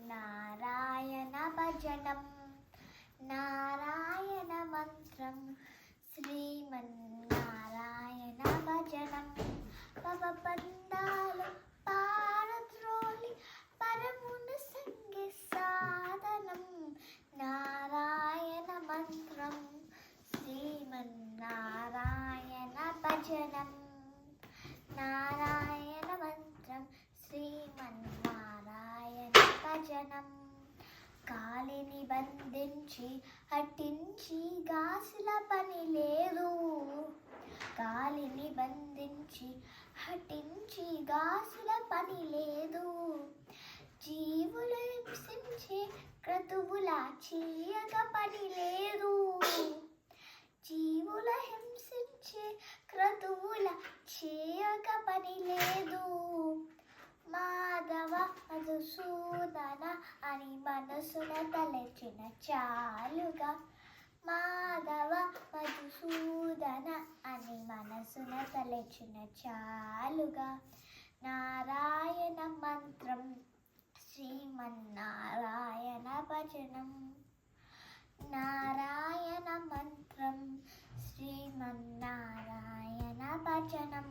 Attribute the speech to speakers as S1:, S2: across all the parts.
S1: శ్రీమన్నారాయణ భజనం నారాయణ మంత్రం శ్రీమన్నారాయణ భజనం పవబంధాలు పారద్రోలి పరమున సంగి సాధనం నారాయణ మంత్రం శ్రీమన్నారాయణ భజనం నారాయణ మంత్రం శ్రీమన్నారాయణ భజనం కాలిని బంధించి హట్టించి గాసుల పని లేదు కాలిని బంధించి హట్టించి గాసుల పని లేదు జీవులు హింసించే క్రతువుల చేయక పని లేదు జీవుల హింసించే క్రతువుల చేయక పని లేదు మాధవ మధుసూదన అని మనసున తలచిన చాలుగా మాధవ మధుసూదన అని మనసున తలచిన చాలుగా నారాయణ మంత్రం శ్రీమన్నారాయణ భజనం నారాయణ మంత్రం శ్రీమన్నారాయణ భజనం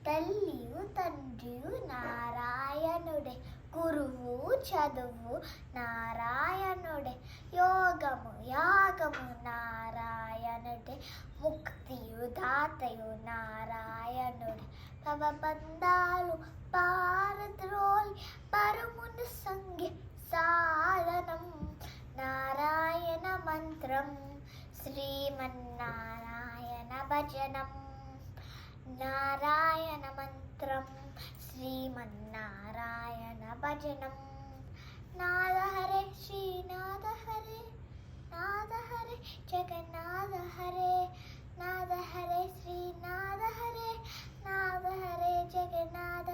S1: తల్లియు తండ్రియు నారాయణుడే గురువు చదువు నారాయణుడే యోగము యాగము నారాయణుడే ముక్తియు దాతయు నారాయణుడే భవబంధాలు పారద్రోలి పరమును సంగి సాధనం నారాయణ మంత్రం శ్రీమన్నారాయణ భజనం నారాయణ మంత్రం శ్రీమన్నారాయణ భజనం నాద హరే శ్రీనాథ హరే నాద హరే జగన్నాథ హరే నాద హరే శ్రీనాథ హరే నాద హరే జగన్నాథ